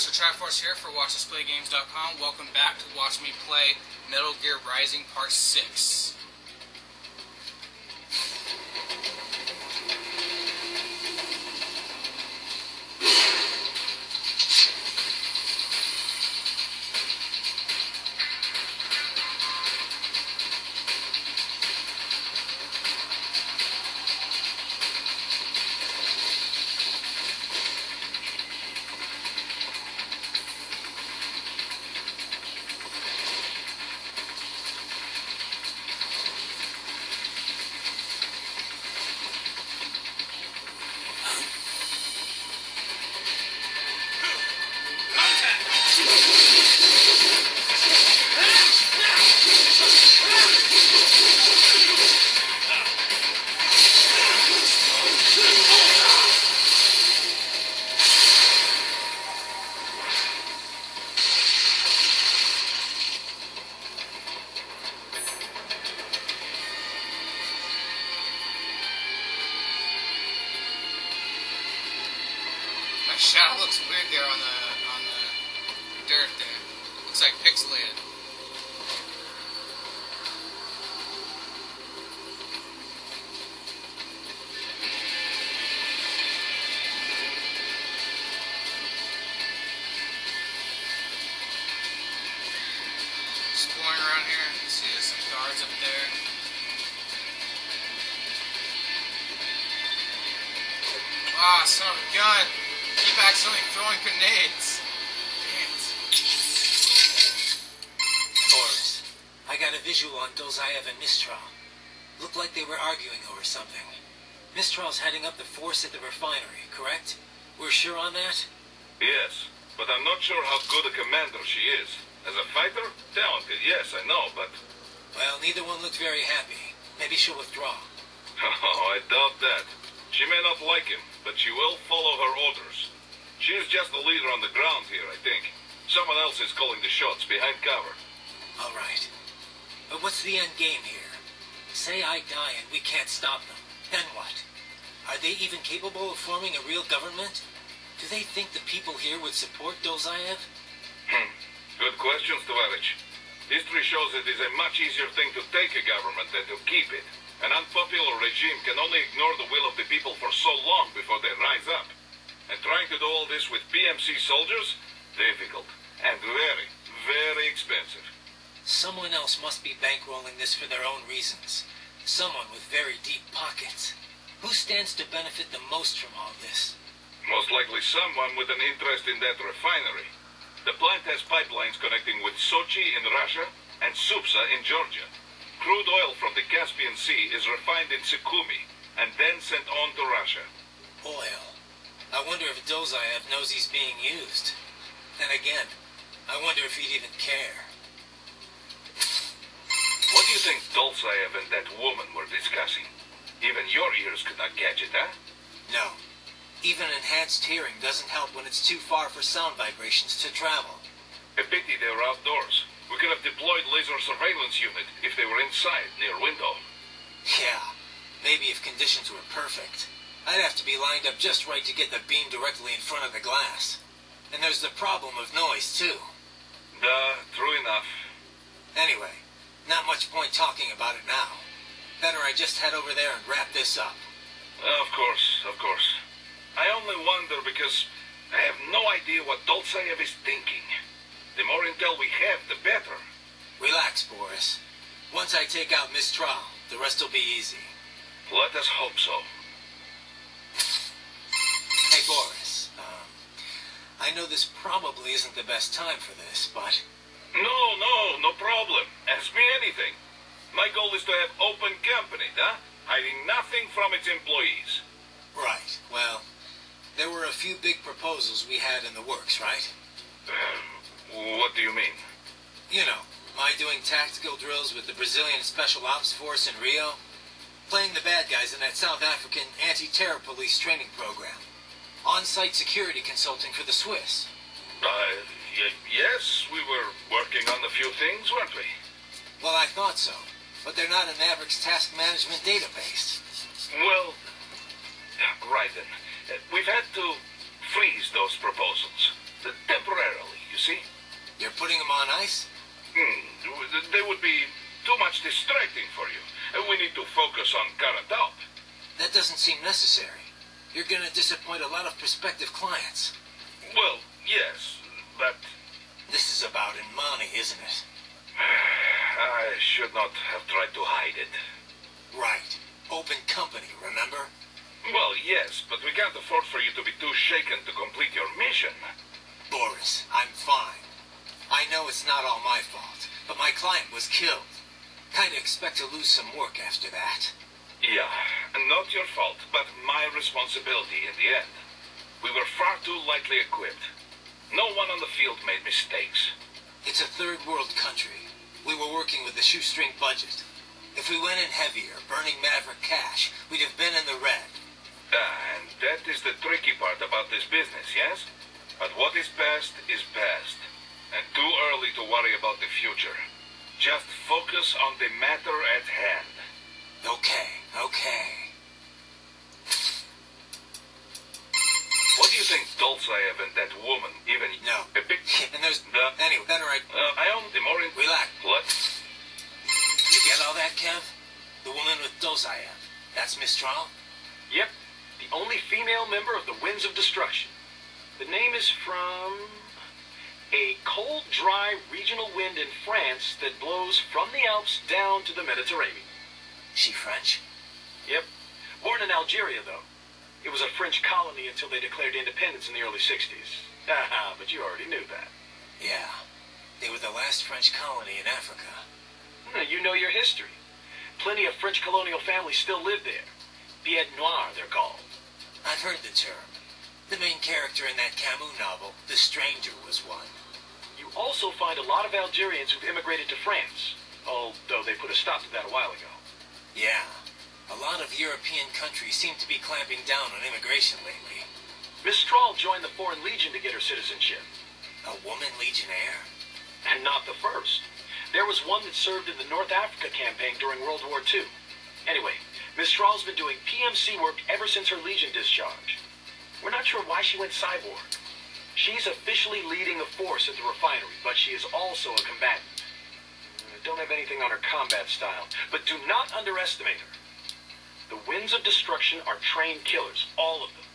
Master Triforce here for WatchMePlayGames.com. Welcome back to Watch Me Play Metal Gear Rising Part 6. My shadow looks weird there on the dirt there. Looks like pixelated. Exploring around here, see there's some guards up there. Ah, son of a gun! Keep accidentally throwing grenades. Boris, I got a visual on Dolzaev and Mistral. Looked like they were arguing over something. Mistral's heading up the force at the refinery, correct? We're sure on that? Yes, but I'm not sure how good a commander she is. As a fighter, talented, yes, I know, but... Well, neither one looked very happy. Maybe she'll withdraw. Oh, I doubt that. She may not like him, but she will follow her orders. She is just the leader on the ground here, I think. Someone else is calling the shots behind cover. All right. But what's the end game here? Say I die and we can't stop them. Then what? Are they even capable of forming a real government? Do they think the people here would support Dolzaev? Good question, Tovarich. History shows it is a much easier thing to take a government than to keep it. An unpopular regime can only ignore the will of the people for so long before they rise up. And trying to do all this with PMC soldiers? Difficult. And very, very expensive. Someone else must be bankrolling this for their own reasons. Someone with very deep pockets. Who stands to benefit the most from all this? Most likely someone with an interest in that refinery. The plant has pipelines connecting with Sochi in Russia and Supsa in Georgia. Crude oil from the Caspian Sea is refined in Sukhumi and then sent on to Russia. Oil. I wonder if Dolzaev knows he's being used. Then again, I wonder if he'd even care. What do you think Dolzaev and that woman were discussing? Even your ears could not catch it, huh? No. Even enhanced hearing doesn't help when it's too far for sound vibrations to travel. A pity they were outdoors. We could have deployed laser surveillance unit if they were inside, near window. Yeah, maybe if conditions were perfect. I'd have to be lined up just right to get the beam directly in front of the glass. And there's the problem of noise, too. Duh, true enough. Anyway, not much point talking about it now. Better I just head over there and wrap this up. Of course, of course. I only wonder because I have no idea what Dolzaev is thinking. The more intel we have, the better. Relax, Boris. Once I take out Mistral, the rest will be easy. Let us hope so. Hey, Boris. I know this probably isn't the best time for this, but... No problem. Ask me anything. My goal is to have open company, huh? Hiding nothing from its employees. Right. Well, there were a few big proposals we had in the works, right? What do you mean? You know, my doing tactical drills with the Brazilian Special Ops Force in Rio, playing the bad guys in that South African anti-terror police training program, on-site security consulting for the Swiss. Yes, we were working on a few things, weren't we? Well, I thought so, but they're not in Maverick's task management database. Well, right then. We've had to freeze those proposals. Temporarily. on ice? They would be too much distracting for you. We need to focus on current op. That doesn't seem necessary. You're gonna disappoint a lot of prospective clients. Well, yes, but This is about money, isn't it? I should not have tried to hide it. Right. Open company, remember? Well, yes, but we can't afford for you to be too shaken to complete your mission. Boris, I'm fine. I know it's not all my fault, but my client was killed. Kinda expect to lose some work after that. Yeah, not your fault, but my responsibility in the end. We were far too lightly equipped. No one on the field made mistakes. It's a third world country. We were working with a shoestring budget. If we went in heavier, burning Maverick cash, we'd have been in the red. And that is the tricky part about this business, yes? But what is past is past. And too early to worry about the future. Just focus on the matter at hand. Okay. What do you think Dolzaev and that woman even... No. A big... And there's... Anyway, better I own the more... Relax. What? You get all that, Kev? The woman with Dolzaev. That's Mistral? Yep, the only female member of the Winds of Destruction. The name is from a cold, dry regional wind in France that blows from the Alps down to the Mediterranean. She French? Yep, born in Algeria, though. It was a French colony until they declared independence in the early 60s. Haha, but you already knew that. Yeah. They were the last French colony in Africa. You know your history. Plenty of French colonial families still live there. Pied Noir, they're called. I've heard the term. The main character in that Camus novel, The Stranger, was one. You also find a lot of Algerians who've immigrated to France, although they put a stop to that a while ago. Yeah. A lot of European countries seem to be clamping down on immigration lately. Mistral joined the Foreign Legion to get her citizenship. A woman legionnaire? And not the first. There was one that served in the North Africa campaign during World War II. Anyway, Mistral's been doing PMC work ever since her Legion discharge. We're not sure why she went cyborg. She's officially leading a force at the refinery, but she is also a combatant. Don't have anything on her combat style, but do not underestimate her. The Winds of Destruction are trained killers, all of them.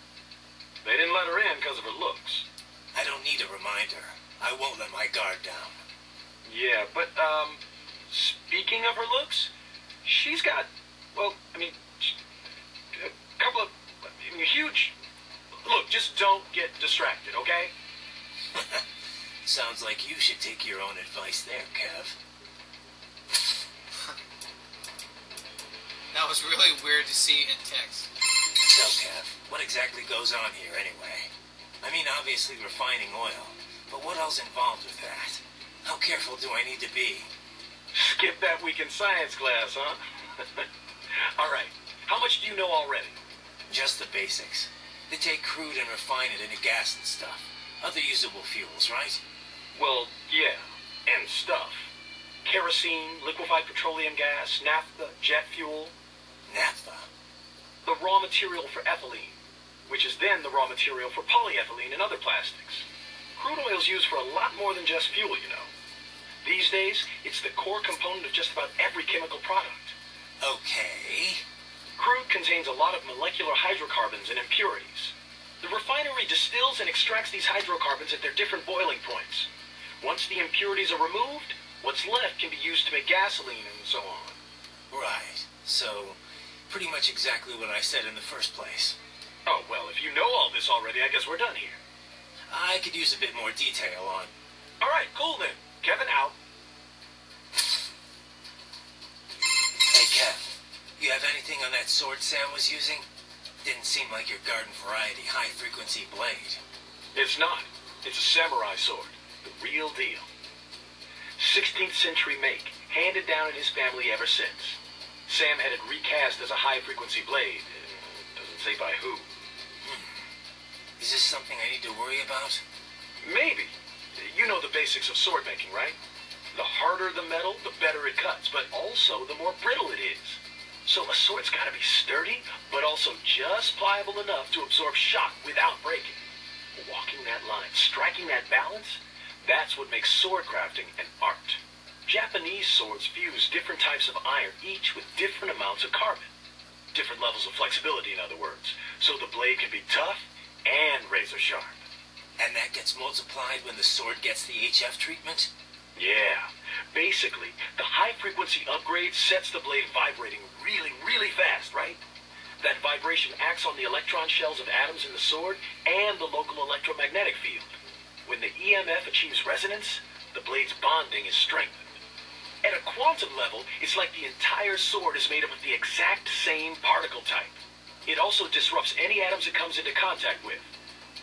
They didn't let her in because of her looks. I don't need a reminder. I won't let my guard down. Yeah, but, speaking of her looks, she's got, well, I mean, a couple of huge... Look, just don't get distracted, okay? Sounds like you should take your own advice there, Kev. That was really weird to see in text. So, Kev, what exactly goes on here anyway? I mean, obviously refining oil, but what else involved with that? How careful do I need to be? Skip that week in science class, huh? All right, how much do you know already? Just the basics. They take crude and refine it into gas and stuff. Other usable fuels, right? Well, yeah, and stuff. Kerosene, liquefied petroleum gas, naphtha, jet fuel. Naphtha? The raw material for ethylene, which is then the raw material for polyethylene and other plastics. Crude oil is used for a lot more than just fuel, you know. These days, it's the core component of just about every chemical product. Okay. Crude contains a lot of molecular hydrocarbons and impurities. The refinery distills and extracts these hydrocarbons at their different boiling points. Once the impurities are removed, what's left can be used to make gasoline and so on. Right. So, pretty much exactly what I said in the first place. Oh, well, if you know all this already, I guess we're done here. I could use a bit more detail on... All right, cool then. Kevin out. Hey, Kev, you have anything on that sword Sam was using? Didn't seem like your garden variety high-frequency blade. It's not. It's a samurai sword. The real deal. 16th century make, handed down in his family ever since. Sam had it recast as a high-frequency blade. Doesn't say by who. Is this something I need to worry about? Maybe. You know the basics of sword making, right? The harder the metal, the better it cuts, but also the more brittle it is. So a sword's got to be sturdy, but also just pliable enough to absorb shock without breaking. Walking that line, striking that balance, That's what makes sword crafting an art. Japanese swords fuse different types of iron, each with different amounts of carbon. Different levels of flexibility, in other words, so the blade can be tough and razor sharp. And that gets multiplied when the sword gets the HF treatment? Yeah. Basically, the high-frequency upgrade sets the blade vibrating really, really fast, right? That vibration acts on the electron shells of atoms in the sword and the local electromagnetic field. When the EMF achieves resonance, the blade's bonding is strengthened. At a quantum level, it's like the entire sword is made up of the exact same particle type. It also disrupts any atoms it comes into contact with.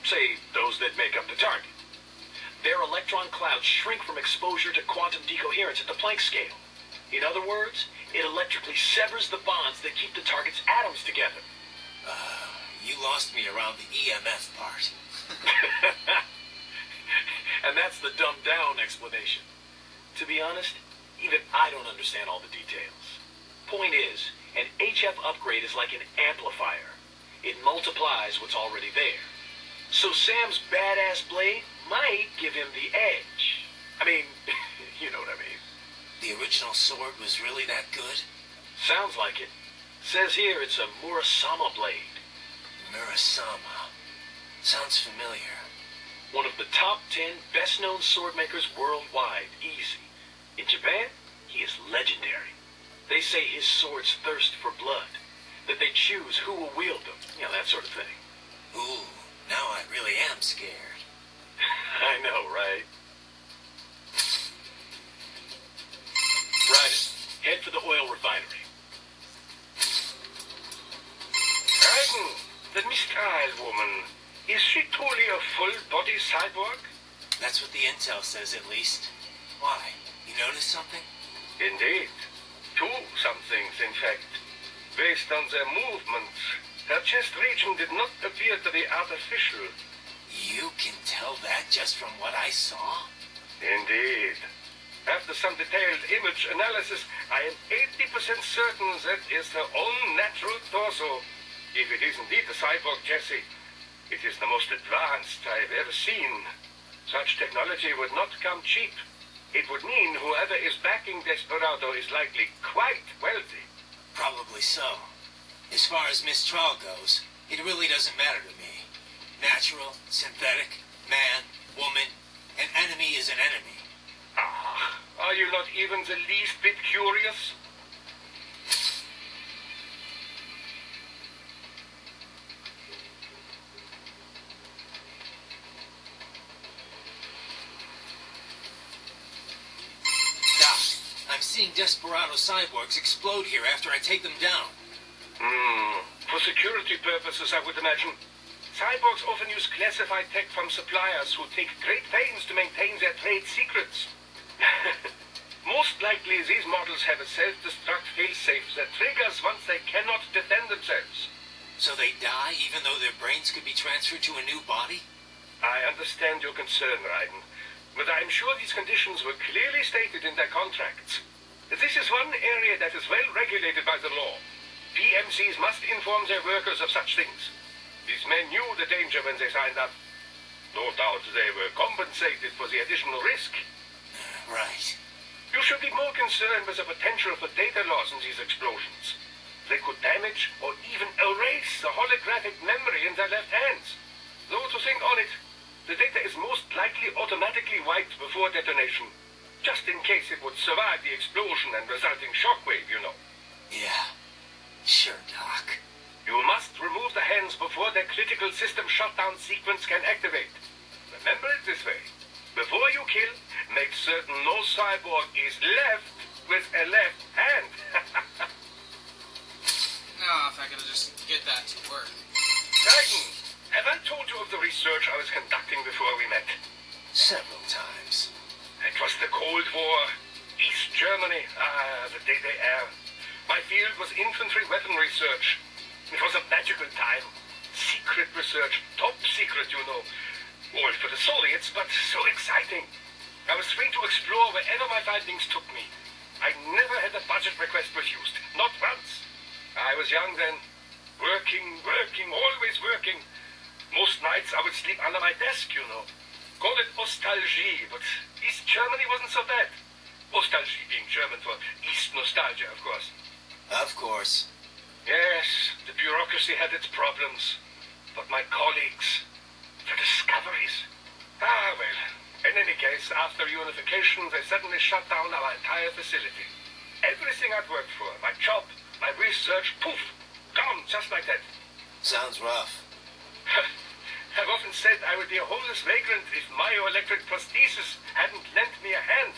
Say, those that make up the target. Their electron clouds shrink from exposure to quantum decoherence at the Planck scale. In other words, it electrically severs the bonds that keep the target's atoms together. You lost me around the EMF part. And that's the dumbed-down explanation. To be honest, even I don't understand all the details. Point is, an HF upgrade is like an amplifier. It multiplies what's already there. So Sam's badass blade might give him the edge. I mean, you know what I mean. The original sword was really that good? Sounds like it. Says here it's a Murasama blade. Murasama. Sounds familiar. One of the top 10 best-known sword makers worldwide, easy. In Japan, he is legendary. They say his swords thirst for blood, that they choose who will wield them, you know, that sort of thing. Ooh, now I really am scared. I know, right? Right. Head for the oil refinery. Raiden, the Mistral woman, is she truly a full-body cyborg? That's what the intel says, at least. Why? You notice something? Indeed. Two somethings, in fact. Based on their movements, her chest region did not appear to be artificial. You can tell that just from what I saw? Indeed. After some detailed image analysis, I am 80% certain that is her own natural torso. If it is indeed a cyborg Jessie, it is the most advanced I've ever seen. Such technology would not come cheap. It would mean whoever is backing Desperado is likely quite wealthy. Probably so. As far as Mistral goes, it really doesn't matter to me. Natural, synthetic, man, woman, an enemy is an enemy. Ah, are you not even the least bit curious? I'm seeing Desperado cyborgs explode here after I take them down. For security purposes, I would imagine. Cyborgs often use classified tech from suppliers who take great pains to maintain their trade secrets. Most likely, these models have a self-destruct failsafe that triggers once they cannot defend themselves. So they die even though their brains could be transferred to a new body? I understand your concern, Raiden, but I am sure these conditions were clearly stated in their contracts. This is one area that is well regulated by the law. PMCs must inform their workers of such things. These men knew the danger when they signed up. No doubt they were compensated for the additional risk. Right. You should be more concerned with the potential for data loss in these explosions. They could damage or even erase the holographic memory in their left hands. Though to think on it, the data is most likely automatically wiped before detonation, just in case it would survive the explosion and resulting shockwave, you know. Yeah. Sure, Doc. You must remove the hands before their critical system shutdown sequence can activate. Remember it this way. Before you kill, make certain no cyborg is left with a left hand. Oh, if I could just get that to work. Raiden, have I told you of the research I was conducting before we met? Several times. It was the Cold War. East Germany. Ah, the data air. My field was infantry weapon research. It was a magical time. Secret research. Top secret, you know. All for the Soviets, but so exciting. I was free to explore wherever my findings took me. I never had a budget request refused. Not once. I was young then. Working, always working. Most nights I would sleep under my desk, you know. Call it nostalgie, but East Germany wasn't so bad. Nostalgie being German for East nostalgia, of course. Of course. Yes, the bureaucracy had its problems. But my colleagues, the discoveries. Ah, well, in any case, after unification, they suddenly shut down our entire facility. Everything I'd worked for, my job, my research, poof, gone just like that. Sounds rough. I've often said I would be a homeless vagrant if myoelectric prosthesis hadn't lent me a hand.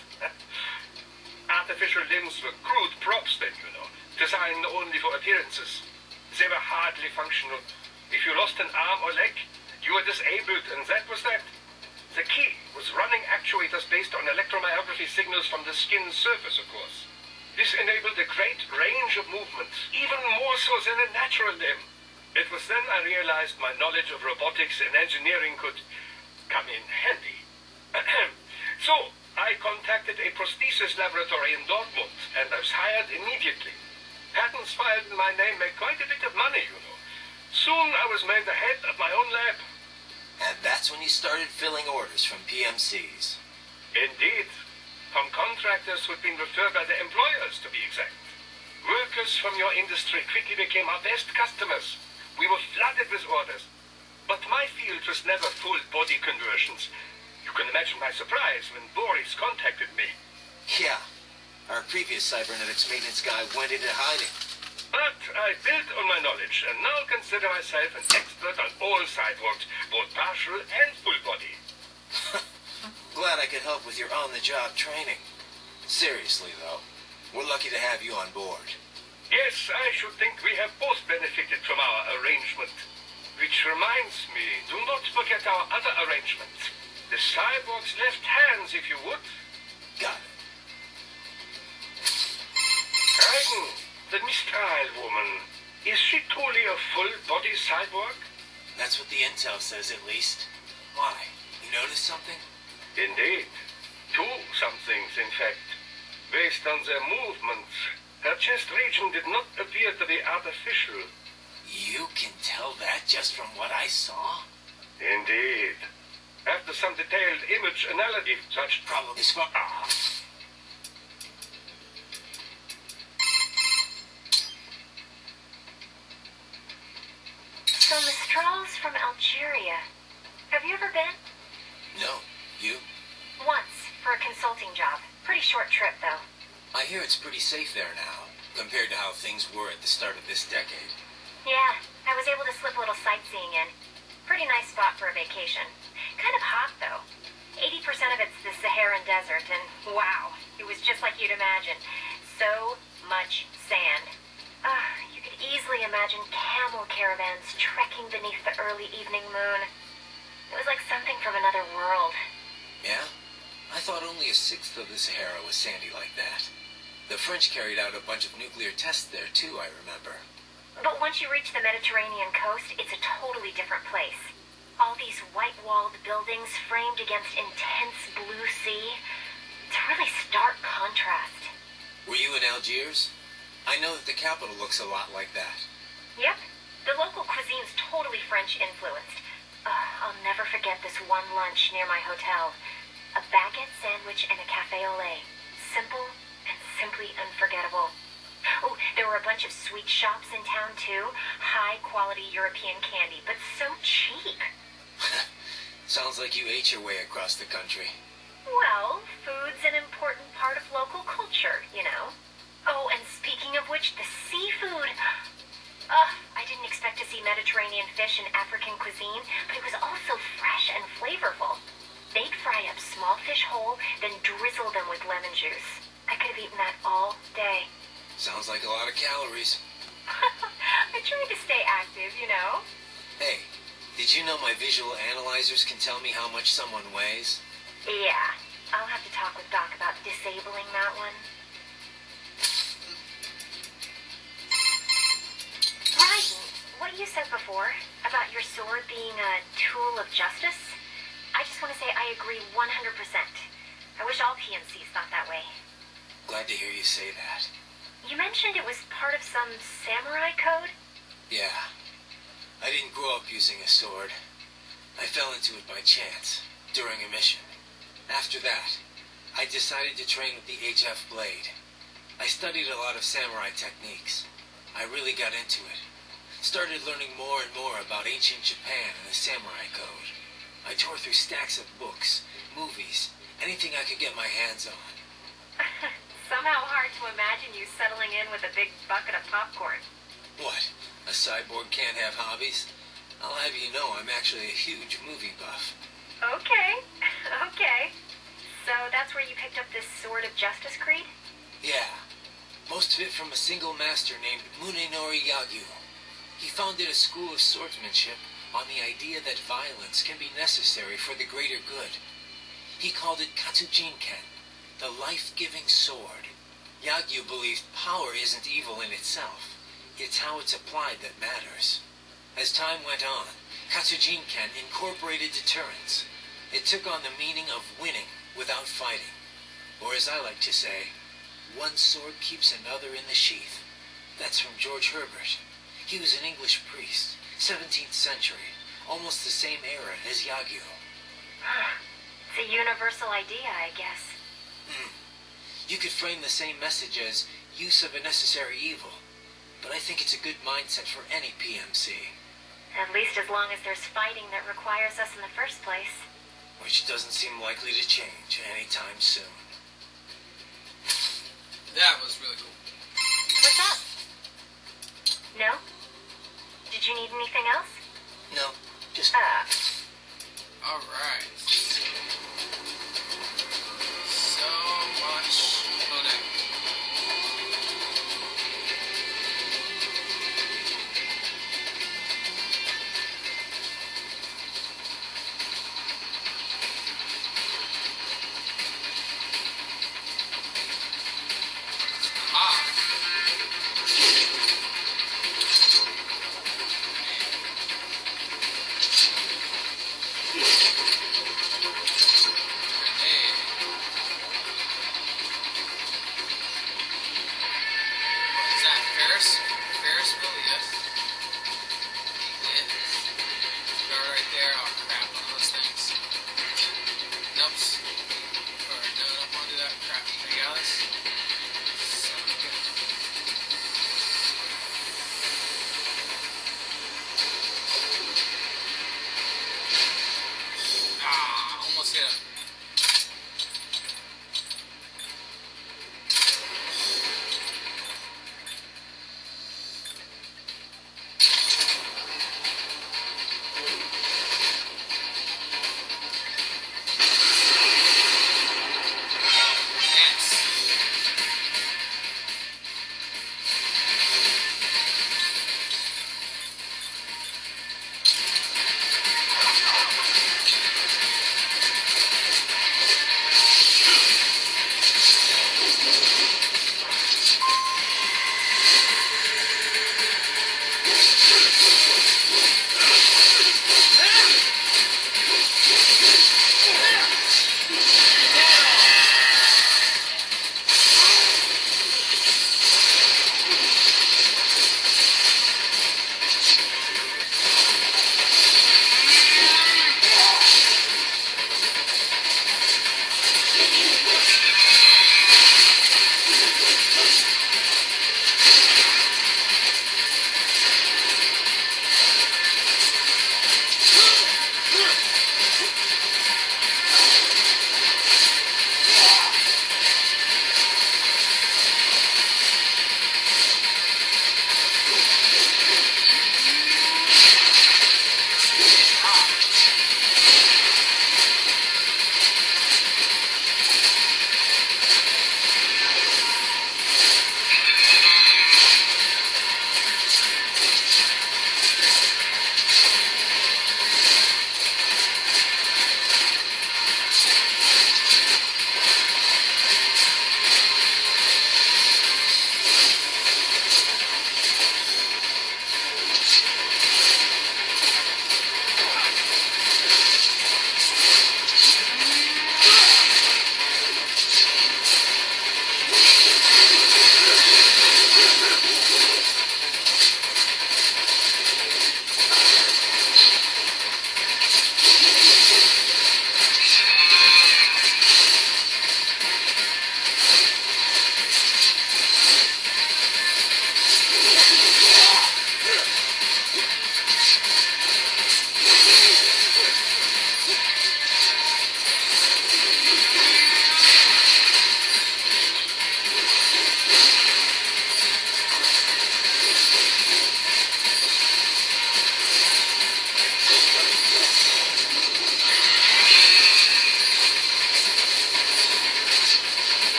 Artificial limbs were crude props then, you know, designed only for appearances. They were hardly functional. If you lost an arm or leg, you were disabled, and that was that. The key was running actuators based on electromyography signals from the skin's surface, of course. This enabled a great range of movement, even more so than a natural limb. It was then I realized my knowledge of robotics and engineering could come in handy. So, I contacted a prosthesis laboratory in Dortmund, and I was hired immediately. Patents filed in my name make quite a bit of money, you know. Soon I was made the head of my own lab. And that's when you started filling orders from PMCs. Indeed. From contractors who'd been referred by their employers, to be exact. Workers from your industry quickly became our best customers. We were flooded with orders. But my field was never full body conversions. You can imagine my surprise when Boris contacted me. Yeah. Our previous cybernetics maintenance guy went into hiding. But I built on my knowledge and now consider myself an expert on all cyborgs, both partial and full body. Glad I could help with your on-the-job training. Seriously, though, we're lucky to have you on board. Yes, I should think we have both benefited from our arrangement. Which reminds me, do not forget our other arrangement. The cyborg's left hands, if you would. Got it. Raiden, the Mistral woman, is she truly a full-body cyborg? That's what the intel says, at least. Why? You noticed something? Indeed. Two somethings, in fact. Based on their movements, her chest region did not appear to be artificial. You can tell that just from what I saw? Indeed. After some detailed image analysis, such Problem is for... So Mistral's from Algeria. Have you ever been? No. You? Once, for a consulting job. Pretty short trip, though. I hear it's pretty safe there now, compared to how things were at the start of this decade. Yeah, I was able to slip a little sightseeing in. Pretty nice spot for a vacation. Kind of hot, though. 80% of it's the Saharan desert, and wow, it was just like you'd imagine. So much sand. You could easily imagine camel caravans trekking beneath the early evening moon. It was like something from another world. Yeah? I thought only a sixth of the Sahara was sandy like that. The French carried out a bunch of nuclear tests there, too, I remember. But once you reach the Mediterranean coast, it's a totally different place. All these white-walled buildings framed against intense blue sea. It's a really stark contrast. Were you in Algiers? I know that the capital looks a lot like that. Yep. The local cuisine's totally French-influenced. I'll never forget this one lunch near my hotel. A baguette sandwich and a café au lait. Simple and simply unforgettable. Oh, there were a bunch of sweet shops in town, too. High-quality European candy, but so cheap. Sounds like you ate your way across the country. Well, food's an important part of local culture, you know. Oh, and speaking of which, the seafood. I didn't expect to see Mediterranean fish in African cuisine, but it was also fresh and flavorful. They'd fry up small fish whole, then drizzle them with lemon juice. I could have eaten that all day. Sounds like a lot of calories. I tried to stay active, you know. Hey, did you know my visual analyzers can tell me how much someone weighs? Yeah, I'll have to talk with Doc about disabling that one. Ryan, what you said before about your sword being a tool of justice, I just want to say I agree 100%. I wish all PMCs thought that way. Glad to hear you say that. You mentioned it was part of some samurai code? Yeah. I didn't grow up using a sword. I fell into it by chance. during a mission. After that, I decided to train with the HF Blade. I studied a lot of samurai techniques. I really got into it. Started learning more and more about ancient Japan and the samurai code. I tore through stacks of books, movies, anything I could get my hands on. Somehow hard to imagine you settling in with a big bucket of popcorn. What? A cyborg can't have hobbies? I'll have you know I'm actually a huge movie buff. Okay, okay. So that's where you picked up this Sword of Justice creed? Yeah. Most of it from a single master named Munenori Yagyu. He founded a school of swordsmanship on the idea that violence can be necessary for the greater good. He called it Katsujinken, the life-giving sword. Yagyu believed power isn't evil in itself. It's how it's applied that matters. As time went on, Katsujinken incorporated deterrence. It took on the meaning of winning without fighting. Or as I like to say, one sword keeps another in the sheath. That's from George Herbert. He was an English priest, 17th century, almost the same era as Yagyu. It's a universal idea, I guess. You could frame the same message as use of a necessary evil, but I think it's a good mindset for any PMC. At least as long as there's fighting that requires us in the first place. Which doesn't seem likely to change anytime soon. That was really cool. What's up? No? Did you need anything else? No, just... Alright. So much loading.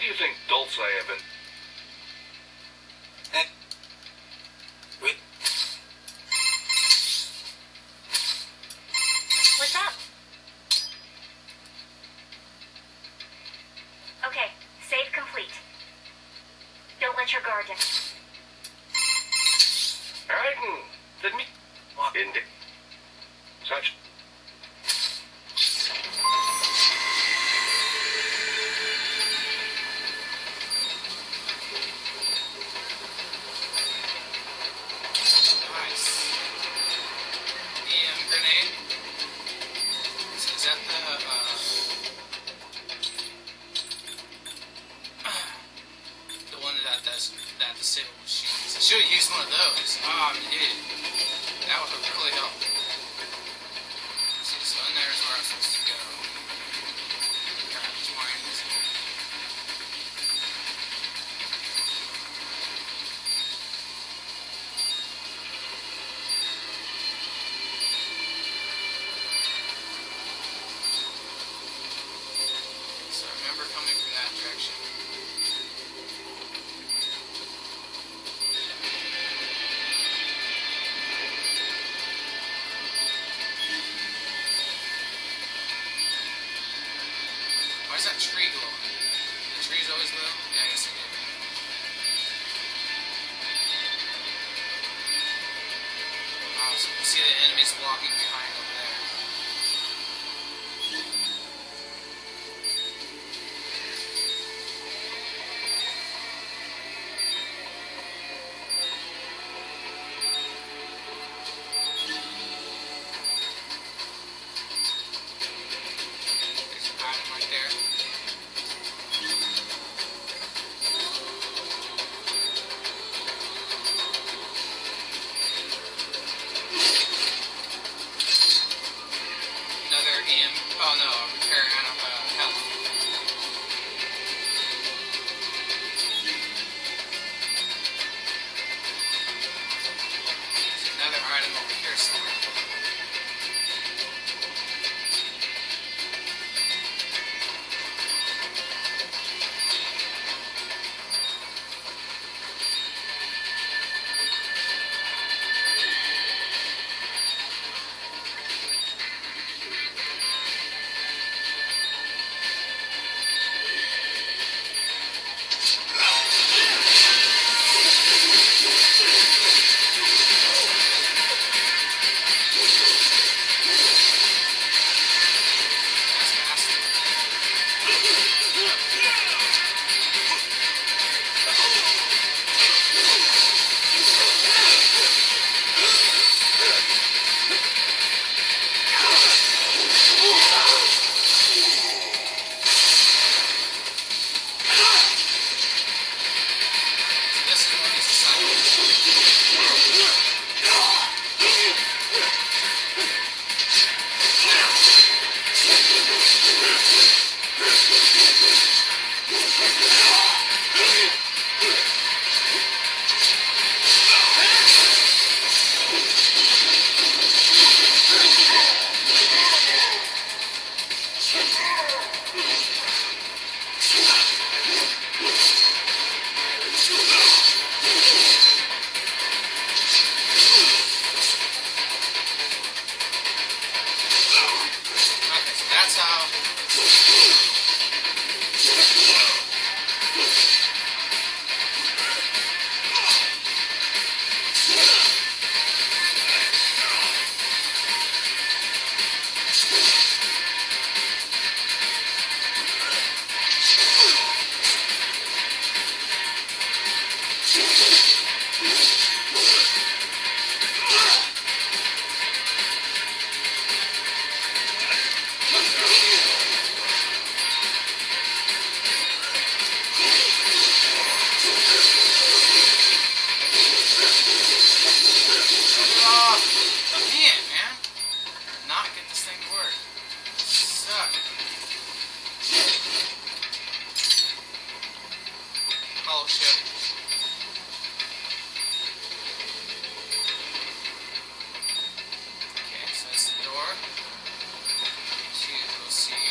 you think Dulce Evan? Wait. What's up? Okay, save complete. Don't let your guard down. Alright, let me... In the... Such... Nice. EM grenade. Is that the one that the civil shoots? I should have used one of those. Oh, I'm an idiot. That would have really helped. See, so in there is where I'm supposed to go. Crap, it's mine. So I remember coming from that direction. Why is that tree glowing? The trees always glow? Yeah, I guess they do. So you see the enemies walking behind over there. There's an item right there. Another EM. Oh no, repair health. There's another item over here somewhere. That's faster. So this is one of these assignments. Okay, so that's how. Again, man. Not get this thing to work. Suck. Hollow ship. Okay, so that's the door. To go see.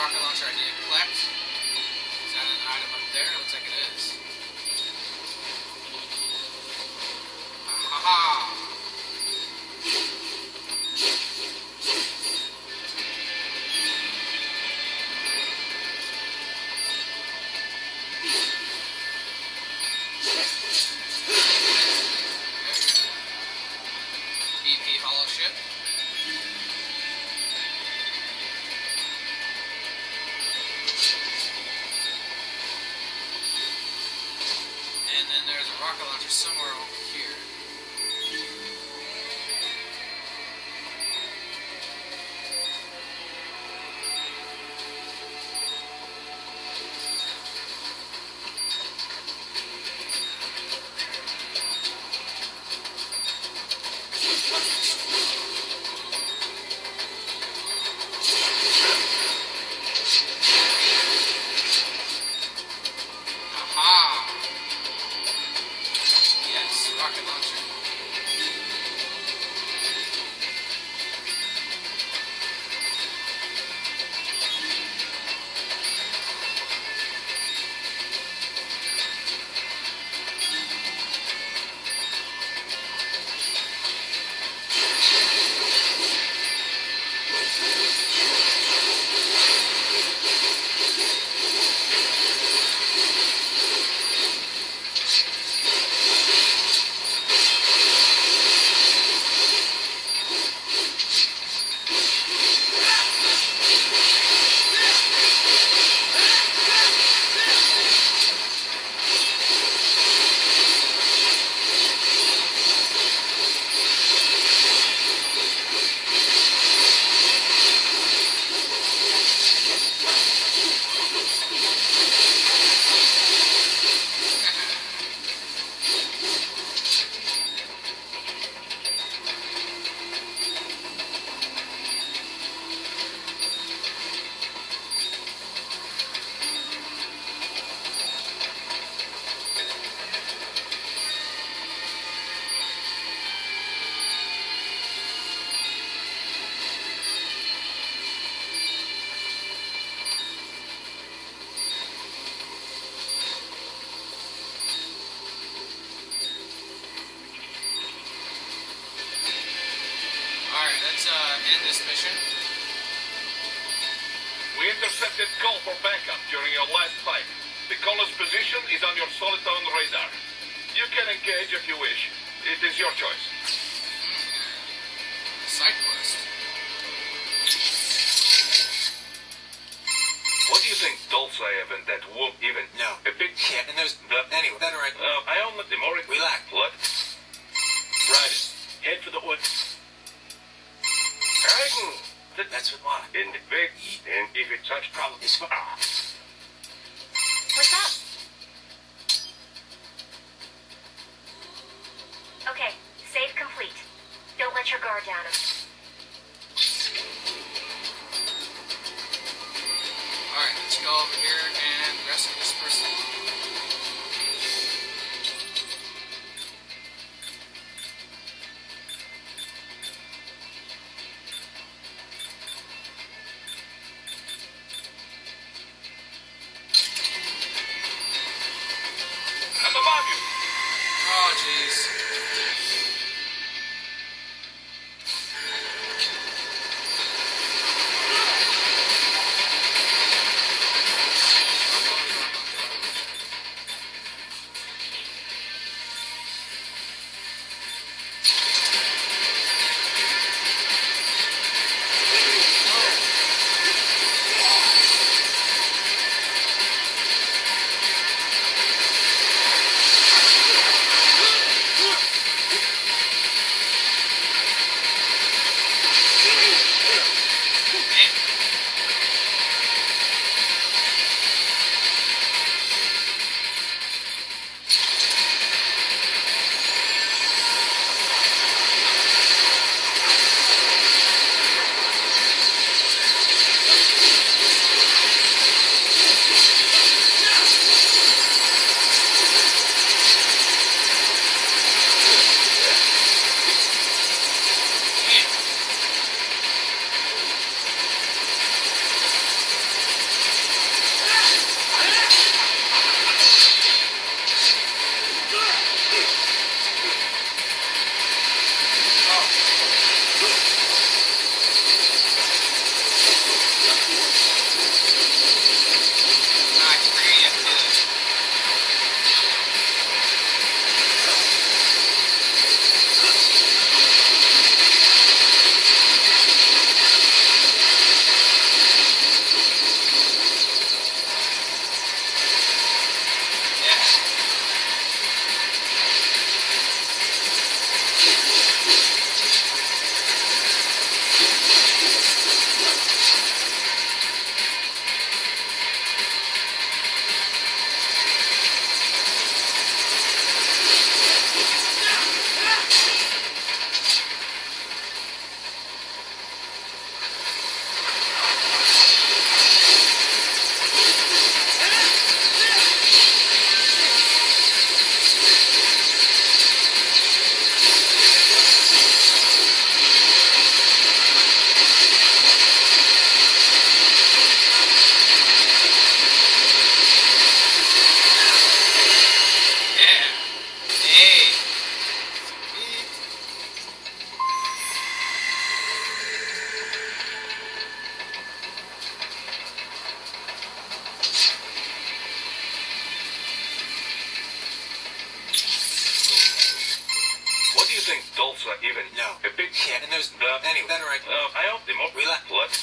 rocket launcher I need to collect. Is that an item up there? Looks like it is. Aha! BP hollow ship. And then there's a rocket launcher somewhere over here. Aha! Yes, rocket launcher. Alright, let's end this mission. We intercepted call for backup during your last fight. The caller's position is on your Soliton radar. You can engage if you wish. It is your choice. Sidequest. What do you think Dulce and that won't even... No. A big... Yeah, and there's... Anyway, better I... I own the more... Relax. What? Right. Head for the oil. That's what... In the big... And if it's such problem... It's fine. What's up? Okay, save complete. Don't let your guard down. Alright, let's go over here and rescue this person. I'm above you. Oh, jeez. there's... Anyway, better I hope the more... Relax. What?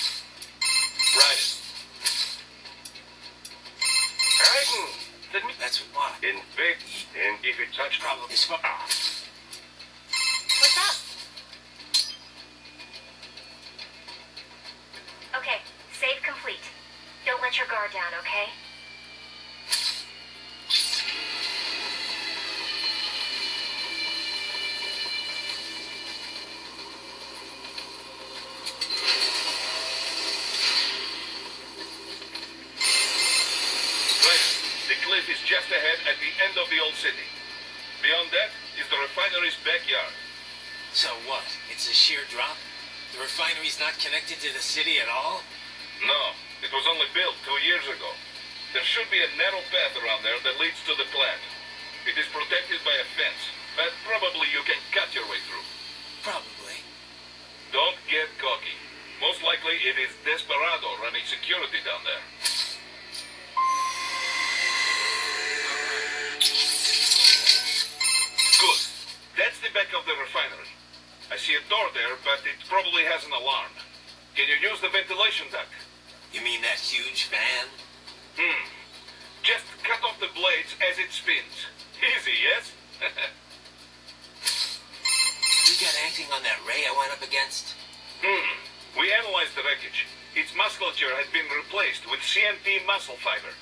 Right. Right. That's what? In big... And if it's such problem... It's for... What's up? Okay, save complete. Don't let your guard down, okay? The cliff is just ahead at the end of the old city. Beyond that is the refinery's backyard. So what? It's a sheer drop? The refinery's not connected to the city at all? No, it was only built 2 years ago. There should be a narrow path around there that leads to the plant. It is protected by a fence, but probably you can cut your way through. Probably. Don't get cocky. Most likely it is Desperado running security down there. Good. That's the back of the refinery. I see a door there, but it probably has an alarm. Can you use the ventilation duct? You mean that huge fan? Just cut off the blades as it spins. Easy, yes? You got anything on that ray I went up against? We analyzed the wreckage. Its musculature had been replaced with CNT muscle fiber.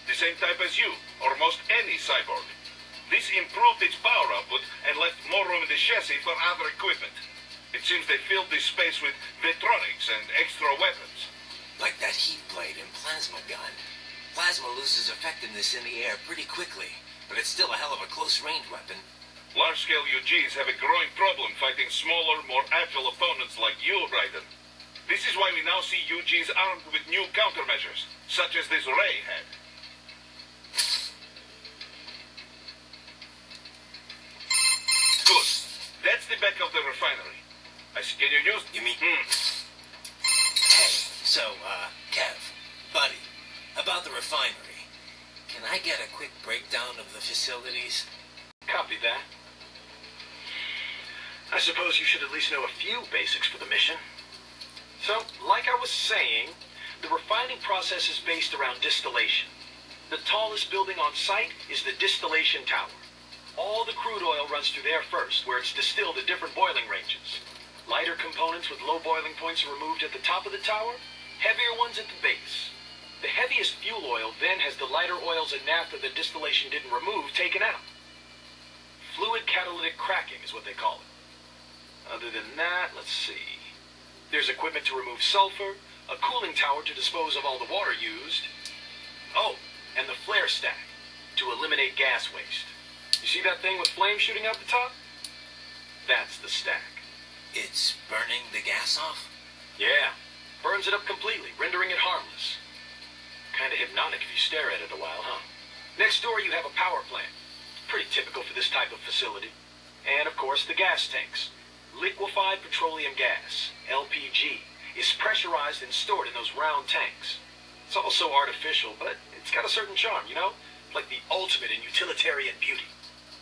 The same type as you, or most any cyborg. This improved its power output and left more room in the chassis for other equipment. It seems they filled this space with Vetronics and extra weapons. Like that heat blade and plasma gun. Plasma loses effectiveness in the air pretty quickly, but it's still a hell of a close-range weapon. Large-scale UGs have a growing problem fighting smaller, more agile opponents like you, Raiden. This is why we now see UGs armed with new countermeasures, such as this Ray had. Good. That's the back of the refinery. Can you use... You mean... Hey, so, Kev, buddy, about the refinery. Can I get a quick breakdown of the facilities? Copy that. I suppose you should at least know a few basics for the mission. So, like I was saying, the refining process is based around distillation. The tallest building on site is the distillation tower. All the crude oil runs through there first, where it's distilled at different boiling ranges. Lighter components with low boiling points are removed at the top of the tower, heavier ones at the base. The heaviest fuel oil then has the lighter oils and naphtha that distillation didn't remove taken out. Fluid catalytic cracking is what they call it. Other than that, let's see. There's equipment to remove sulfur, a cooling tower to dispose of all the water used. Oh, and the flare stack to eliminate gas waste. You see that thing with flames shooting out the top? That's the stack. It's burning the gas off? Yeah, burns it up completely, rendering it harmless. Kinda hypnotic if you stare at it a while, huh? Next door you have a power plant. Pretty typical for this type of facility. And of course the gas tanks. Liquefied petroleum gas, LPG, is pressurized and stored in those round tanks. It's also artificial, but it's got a certain charm, you know? Like the ultimate in utilitarian beauty.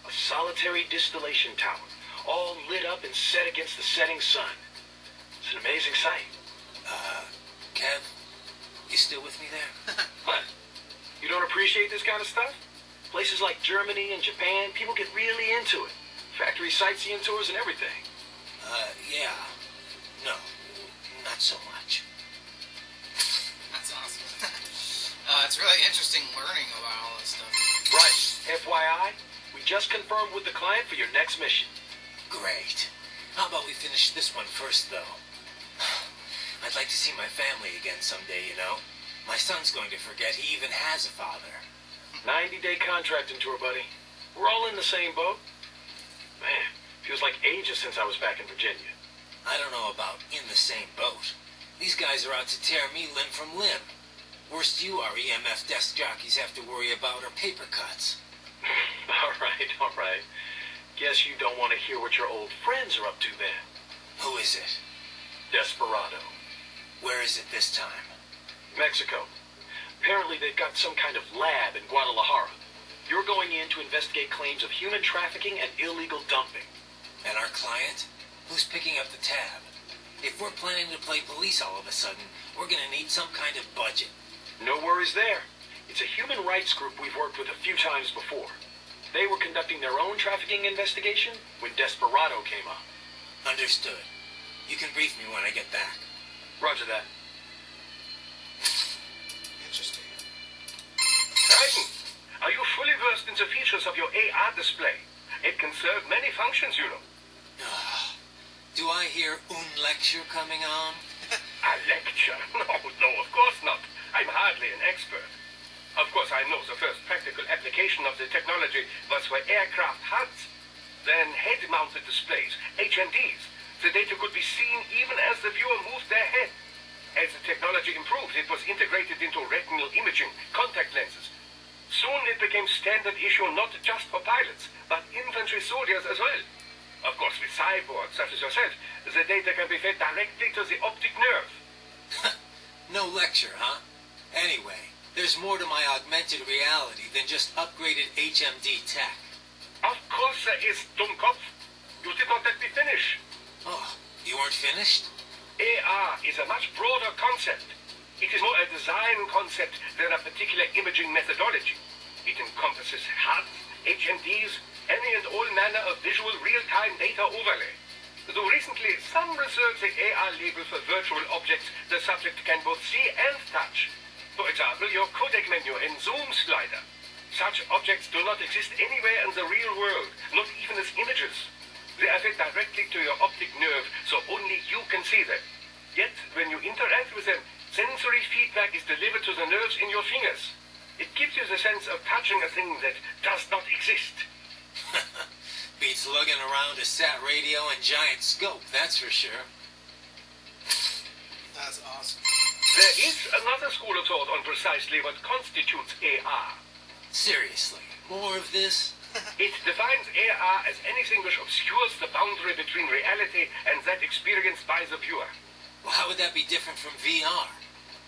A solitary distillation tower, all lit up and set against the setting sun. It's an amazing sight. Kev, you still with me there? What? You don't appreciate this kind of stuff? Places like Germany and Japan, people get really into it. Factory sightseeing tours and everything. Yeah. No, not so much. That's awesome. It's really interesting learning about all this stuff. Right. FYI, we just confirmed with the client for your next mission. Great. How about we finish this one first, though? I'd like to see my family again someday, you know? My son's going to forget he even has a father. 90-day contracting tour, buddy. We're all in the same boat. Man, feels like ages since I was back in Virginia. I don't know about in the same boat. These guys are out to tear me limb from limb. Worst you are EMF desk jockeys have to worry about are paper cuts. All right. Guess you don't want to hear what your old friends are up to then. Who is it? Desperado. Where is it this time? Mexico. Apparently they've got some kind of lab in Guadalajara. You're going in to investigate claims of human trafficking and illegal dumping. And our client? Who's picking up the tab? If we're planning to play police all of a sudden, we're gonna need some kind of budget. No worries there. It's a human rights group we've worked with a few times before. They were conducting their own trafficking investigation when Desperado came up. Understood. You can brief me when I get back. Roger that. Interesting. Titan, are you fully versed in the features of your AR display? It can serve many functions, you know. Do I hear un lecture coming on? A lecture? No, of course not. I'm hardly an expert. Of course, I know the first practical application of the technology was for aircraft HUDs. Then head-mounted displays, HMDs. The data could be seen even as the viewer moved their head. As the technology improved, it was integrated into retinal imaging, contact lenses. Soon it became standard issue not just for pilots, but infantry soldiers as well. Of course, with cyborgs such as yourself, the data can be fed directly to the optic nerve. No lecture, huh? Anyway, there's more to my augmented reality than just upgraded HMD tech. Of course there is, Dummkopf. You did not let me finish. Oh, you weren't finished? AR is a much broader concept. It is more a design concept than a particular imaging methodology. It encompasses HUDs, HMDs, any and all manner of visual real-time data overlay. Though recently, some reserve the AR label for virtual objects the subject can both see and touch. For example, your codec menu and zoom slider. Such objects do not exist anywhere in the real world, not even as images. They are fed directly to your optic nerve, so only you can see them. Yet, when you interact with them, sensory feedback is delivered to the nerves in your fingers. It gives you the sense of touching a thing that does not exist. Beats lugging around a sat radio and giant scope, that's for sure. That's awesome. There is another school of thought on precisely what constitutes AR. Seriously, more of this? It defines AR as anything which obscures the boundary between reality and that experienced by the viewer. Well, how would that be different from VR?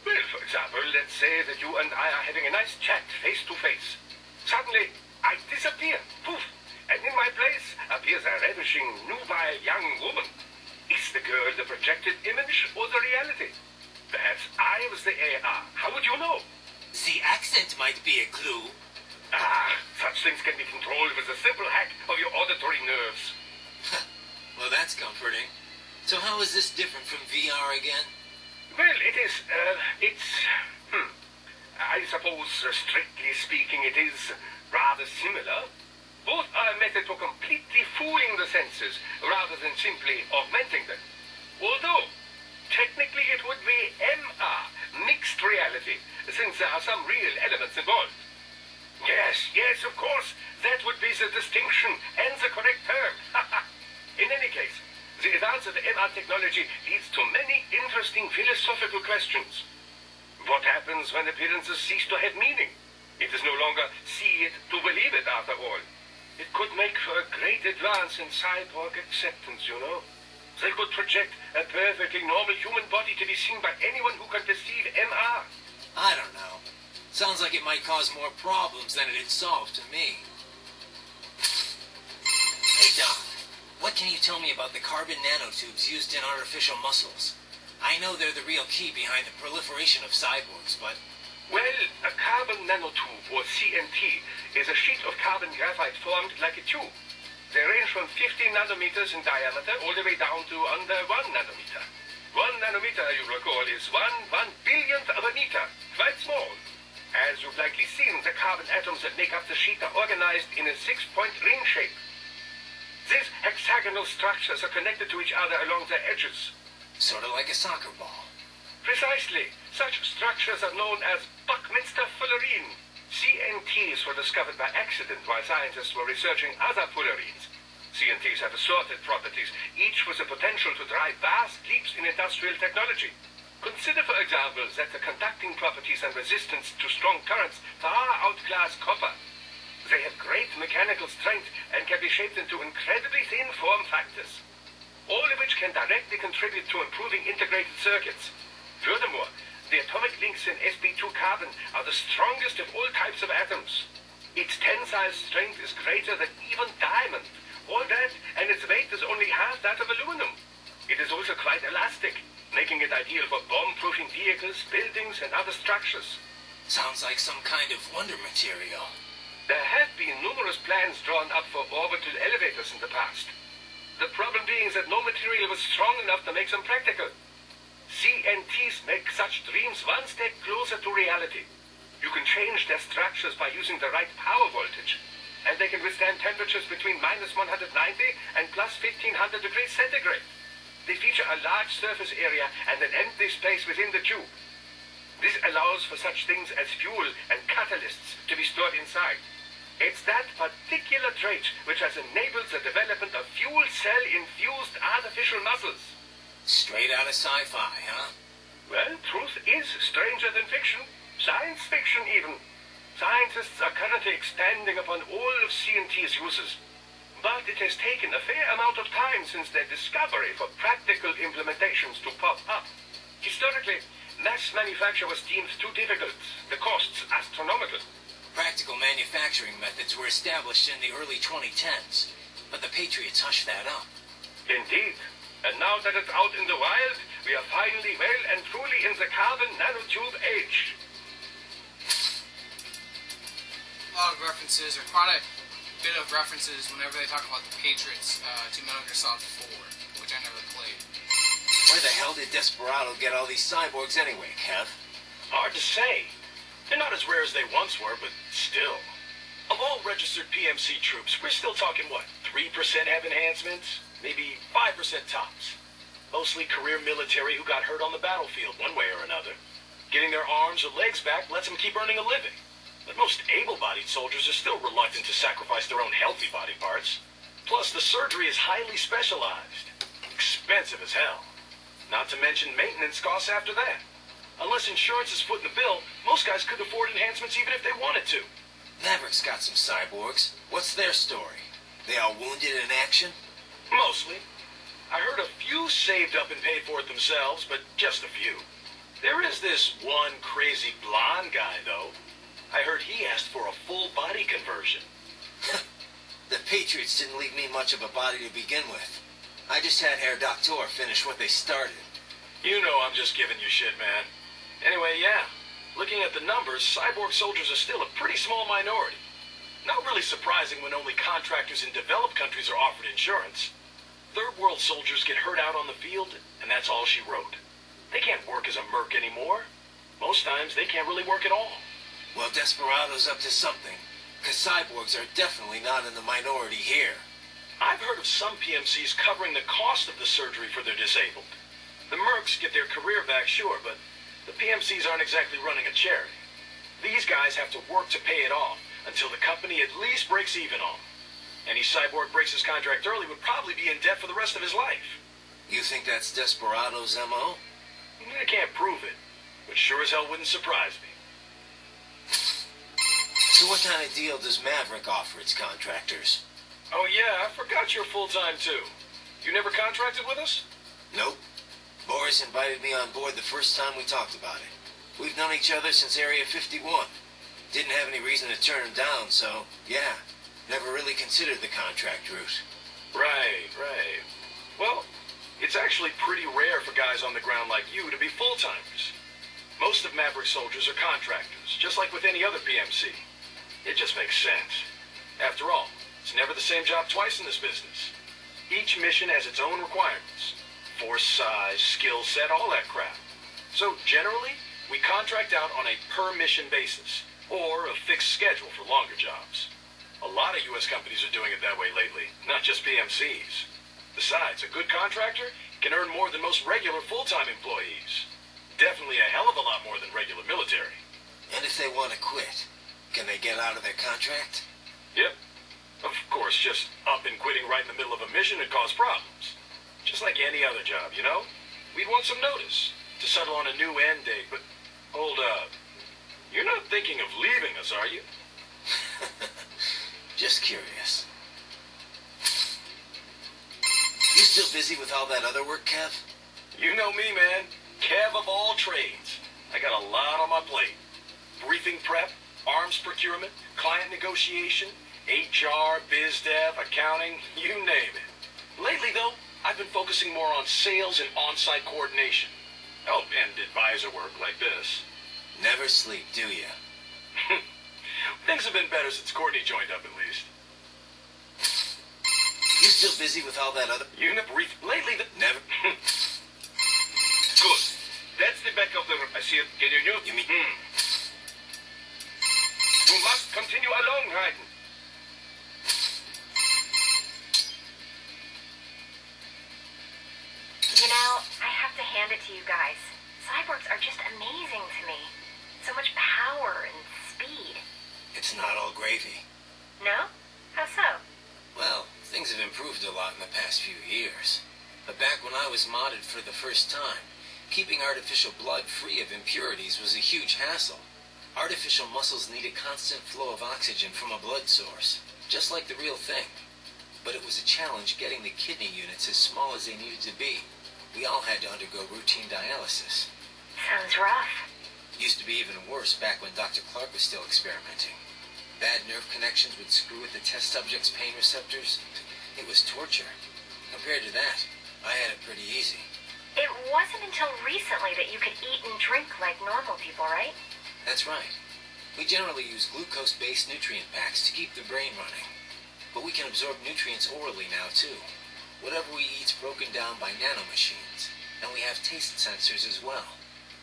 Well, for example, let's say that you and I are having a nice chat face to face. Suddenly, I disappear. Poof. And in my place appears a ravishing, nubile young woman. Is the girl the projected image or the reality? Perhaps I was the AR. How would you know? The accent might be a clue. Such things can be controlled with a simple hack of your auditory nerves. Well, that's comforting. So how is this different from VR again? Well, I suppose, strictly speaking, it is rather similar. Both are a method for completely fooling the senses, rather than simply augmenting them. Although, technically it would be MR, mixed reality, since there are some real elements involved. Yes, of course, that would be the distinction and the correct term. In any case, the advance of MR technology leads to many interesting philosophical questions. What happens when appearances cease to have meaning? It is no longer see it to believe it, after all. It could make for a great advance in cyborg acceptance, you know. They could project a perfectly normal human body to be seen by anyone who can perceive MR. I don't know. Sounds like it might cause more problems than it'd solve to me. Hey, Doc, what can you tell me about the carbon nanotubes used in artificial muscles? I know they're the real key behind the proliferation of cyborgs, but... Well, a carbon nanotube, or CNT, is a sheet of carbon graphite formed like a tube. They range from 50 nanometers in diameter all the way down to under 1 nanometer. 1 nanometer, you recall, is 1/1 billionth of a meter, quite small. As you've likely seen, the carbon atoms that make up the sheet are organized in a 6-point ring shape. These hexagonal structures are connected to each other along their edges. Sort of like a soccer ball. Precisely. Such structures are known as Buckminster fullerene. CNTs were discovered by accident while scientists were researching other fullerenes. CNTs have assorted properties, each with the potential to drive vast leaps in industrial technology. Consider, for example, that the conducting properties and resistance to strong currents far outclass copper. They have great mechanical strength and can be shaped into incredibly thin form factors, all of which can directly contribute to improving integrated circuits. Furthermore, the atomic links in sp2 carbon are the strongest of all types of atoms. Its tensile strength is greater than even diamond. All that, and its weight is only half that of aluminum. It is also quite elastic, making it ideal for bomb-proofing vehicles, buildings, and other structures. Sounds like some kind of wonder material. There have been numerous plans drawn up for orbital elevators in the past. The problem being that no material was strong enough to make them practical. CNTs make such dreams one step closer to reality. You can change their structures by using the right power voltage, and they can withstand temperatures between -190 and +1500 degrees centigrade. They feature a large surface area and an empty space within the tube. This allows for such things as fuel and catalysts to be stored inside. It's that particular trait which has enabled the development of fuel cell-infused artificial muscles. Straight out of sci-fi, huh? Well, truth is stranger than fiction. Science fiction, even. Scientists are currently expanding upon all of CNT's uses. But it has taken a fair amount of time since their discovery for practical implementations to pop up. Historically, mass manufacture was deemed too difficult, the costs astronomical. Practical manufacturing methods were established in the early 2010s, but the Patriots hushed that up. Indeed. And now that it's out in the wild, we are finally well and truly in the carbon nanotube age. A lot of references, or quite a bit of references, whenever they talk about the Patriots to Metal Gear Solid 4, which I never played. Where the hell did Desperado get all these cyborgs anyway, Kev? Hard to say. They're not as rare as they once were, but still. Of all registered PMC troops, we're still talking, what, 3% have enhancements? Maybe 5% tops. Mostly career military who got hurt on the battlefield one way or another. Getting their arms or legs back lets them keep earning a living. But most able-bodied soldiers are still reluctant to sacrifice their own healthy body parts. Plus, the surgery is highly specialized. Expensive as hell. Not to mention maintenance costs after that. Unless insurance is footing the bill, most guys couldn't afford enhancements even if they wanted to. Maverick's got some cyborgs. What's their story? They all wounded in action? Mostly. I heard a few saved up and paid for it themselves, but just a few. There is this one crazy blonde guy, though. I heard he asked for a full body conversion. The Patriots didn't leave me much of a body to begin with. I just had Herr Doctor finish what they started. You know I'm just giving you shit, man. Anyway, yeah. Looking at the numbers, cyborg soldiers are still a pretty small minority. Not really surprising when only contractors in developed countries are offered insurance. Third world soldiers get hurt out on the field, and that's all she wrote. They can't work as a merc anymore. Most times, they can't really work at all. Well, Desperado's up to something, because cyborgs are definitely not in the minority here. I've heard of some PMCs covering the cost of the surgery for their disabled. The mercs get their career back, sure, but the PMCs aren't exactly running a charity. These guys have to work to pay it off until the company at least breaks even on them. Any cyborg breaks his contract early would probably be in debt for the rest of his life. You think that's Desperado's M.O.? I can't prove it, but sure as hell wouldn't surprise me. So what kind of deal does Maverick offer its contractors? Oh yeah, I forgot you're full-time too. You never contracted with us? Nope. Boris invited me on board the first time we talked about it. We've known each other since Area 51. Didn't have any reason to turn him down, so, yeah. Never really considered the contract route. Right. Well, it's actually pretty rare for guys on the ground like you to be full-timers. Most of Maverick soldiers are contractors, just like with any other PMC. It just makes sense. After all, it's never the same job twice in this business. Each mission has its own requirements. Force size, skill set, all that crap. So generally, we contract out on a per-mission basis, or a fixed schedule for longer jobs. A lot of U.S. companies are doing it that way lately, not just PMCs. Besides, a good contractor can earn more than most regular full-time employees. Definitely a hell of a lot more than regular military. And if they want to quit, can they get out of their contract? Yep. Of course, just up and quitting right in the middle of a mission would cause problems. Just like any other job, you know? We'd want some notice to settle on a new end date, but hold up. You're not thinking of leaving us, are you? Just curious. You still busy with all that other work, Kev? You know me, man. Kev of all trades. I got a lot on my plate. Briefing prep, arms procurement, client negotiation, HR, biz dev, accounting, you name it. Lately, though, I've been focusing more on sales and on-site coordination. Oh, and advisor work like this. Never sleep, do you? Things have been better since Courtney joined up, at least. You still busy with all that other... Unit brief lately. Never... Good. That's the back of the... I see it. Can you use? You mean... You must continue along, Raiden. You know, I have to hand it to you guys. Cyborgs are just amazing to me. So much power and speed. It's not all gravy. No? How so? Well, things have improved a lot in the past few years. But back when I was modded for the first time, keeping artificial blood free of impurities was a huge hassle. Artificial muscles need a constant flow of oxygen from a blood source, just like the real thing. But it was a challenge getting the kidney units as small as they needed to be. We all had to undergo routine dialysis. Sounds rough. Used to be even worse back when Dr. Clark was still experimenting. Bad nerve connections would screw with the test subject's pain receptors. It was torture. Compared to that, I had it pretty easy. It wasn't until recently that you could eat and drink like normal people, right? That's right. We generally use glucose-based nutrient packs to keep the brain running. But we can absorb nutrients orally now, too. Whatever we eat's broken down by nanomachines, and we have taste sensors as well.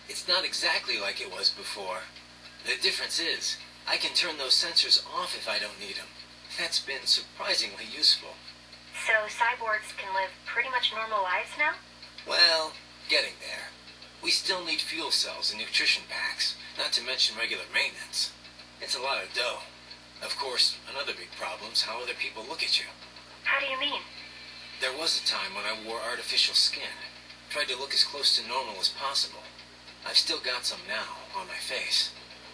It's not exactly like it was before. The difference is, I can turn those sensors off if I don't need them. That's been surprisingly useful. So cyborgs can live pretty much normal lives now? Well, getting there. We still need fuel cells and nutrition packs, not to mention regular maintenance. It's a lot of dough. Of course, another big problem's how other people look at you. How do you mean? There was a time when I wore artificial skin. Tried to look as close to normal as possible. I've still got some now, on my face.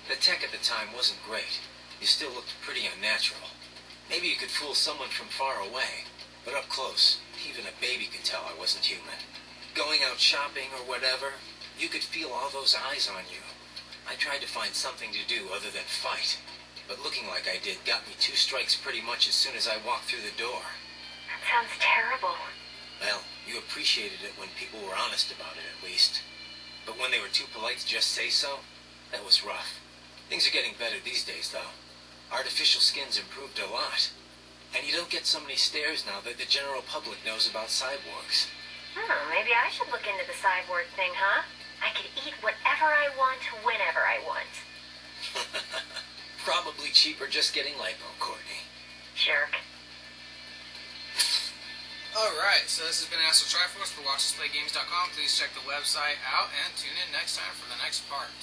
The tech at the time wasn't great. You still looked pretty unnatural. Maybe you could fool someone from far away, but up close, even a baby could tell I wasn't human. Going out shopping or whatever, you could feel all those eyes on you. I tried to find something to do other than fight, but looking like I did got me 2 strikes pretty much as soon as I walked through the door. That sounds terrible. Well, you appreciated it when people were honest about it, at least. But when they were too polite to just say so, that was rough. Things are getting better these days, though. Artificial skin's improved a lot. And you don't get so many stares now that the general public knows about cyborgs. Maybe I should look into the cyborg thing, huh? I could eat whatever I want, whenever I want. Probably cheaper just getting lipo, Courtney. Jerk. Alright, so this has been Astral Triforce for WatchMePlayGames.com. Please check the website out and tune in next time for the next part.